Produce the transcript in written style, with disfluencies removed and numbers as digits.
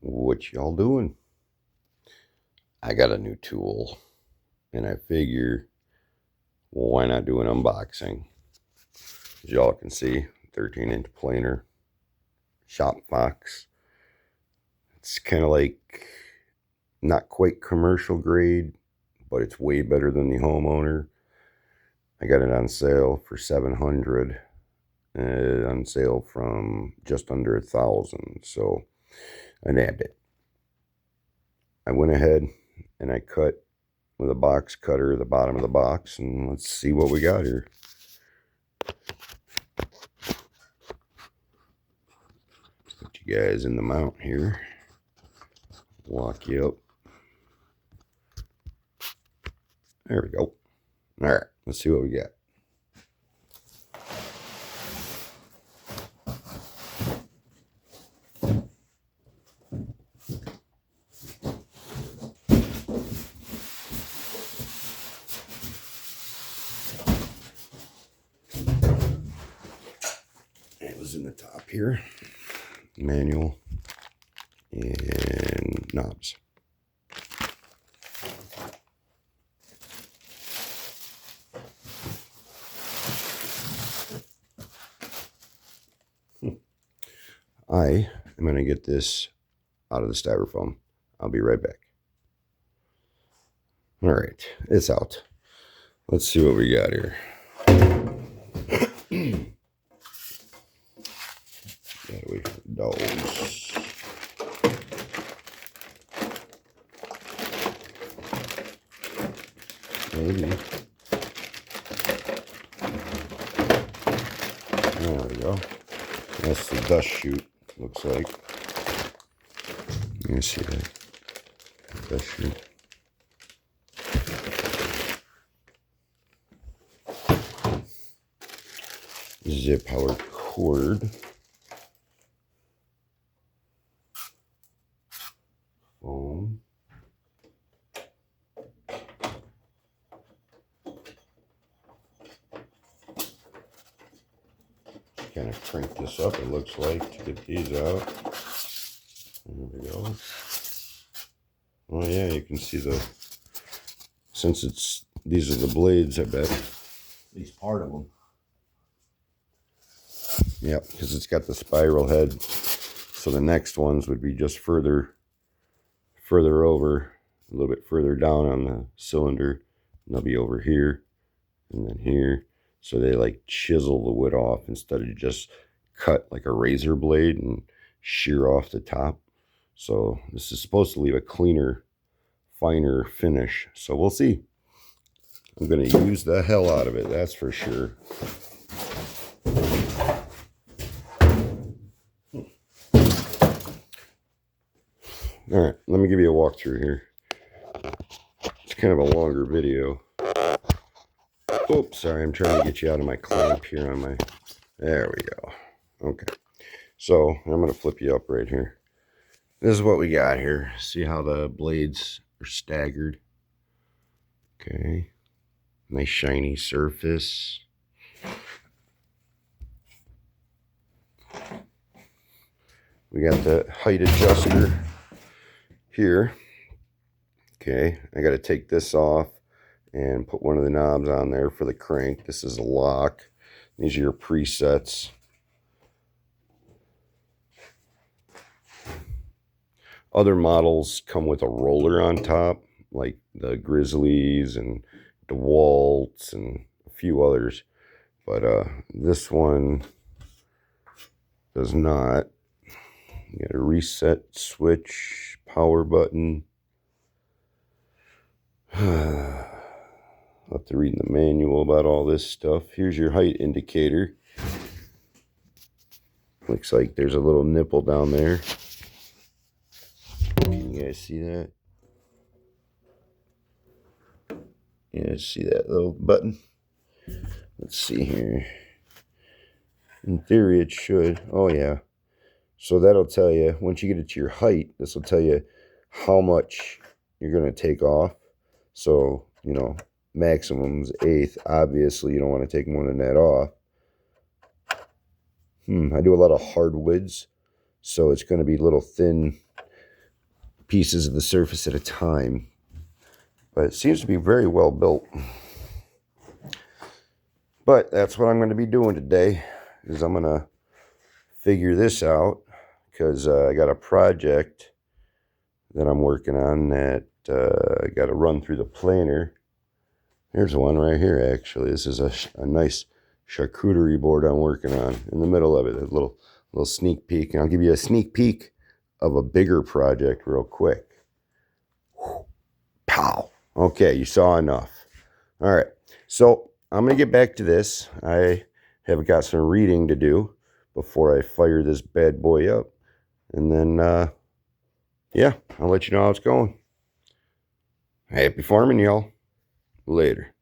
What y'all doing? I got a new tool, and I figure, well, why not do an unboxing? As y'all can see, 13-inch planer, ShopFox. It's kind of like not quite commercial grade, but it's way better than the homeowner. I got it on sale for $700, on sale from just under $1,000. So I nabbed it. I went ahead and I cut with a box cutter the bottom of the box, and let's see what we got here. Put you guys in the mount here. Lock you up. There we go. All right, let's see what we got. It was in the top here. Manual and knobs. I am going to get this out of the styrofoam. I'll be right back. All right, it's out. Let's see what we got here. Gotta wait for the dogs. Maybe. There we go. That's the dust chute, looks like. You see that? Dust chute. Zip power cord. Foam. Kind of crank this up, it looks like, to get these out. There we go. Oh yeah, you can see since these are the blades, I bet. At least part of them. Yep, because it's got the spiral head. So the next ones would be just further over, a little bit further down on the cylinder. And they'll be over here and then here. So they like chisel the wood off instead of just cut like a razor blade and shear off the top. So this is supposed to leave a cleaner, finer finish. So we'll see. I'm going to use the hell out of it, that's for sure. All right, let me give you a walkthrough here. It's kind of a longer video. Oops, sorry, I'm trying to get you out of my clamp here on my... There we go. Okay. So, I'm going to flip you up right here. This is what we got here. See how the blades are staggered? Okay. Nice shiny surface. We got the height adjuster here. Okay, I got to take this off and put one of the knobs on there for the crank. This is a lock. These are your presets. Other models come with a roller on top, like the Grizzlies and DeWalt's and a few others. But this one does not. You got a reset switch, power button. I'll have to read in the manual about all this stuff. Here's your height indicator. Looks like there's a little nipple down there. Can you guys see that? Yeah, see that little button? Let's see here. In theory, it should. Oh, yeah. So that'll tell you, once you get it to your height, this will tell you how much you're going to take off. So, you know, maximum's 1/8. Obviously, you don't want to take more than that off. I do a lot of hardwoods, so it's going to be little thin pieces of the surface at a time. But it seems to be very well built. But that's what I'm going to be doing today, is I'm going to figure this out, because I got a project that I'm working on that I got to run through the planer. There's one right here, actually. This is a nice charcuterie board I'm working on in the middle of it. A little sneak peek. And I'll give you a sneak peek of a bigger project real quick. Whew. Pow. Okay, you saw enough. All right, so I'm going to get back to this. I have got some reading to do before I fire this bad boy up. And then, yeah, I'll let you know how it's going. Happy farming, y'all. Later.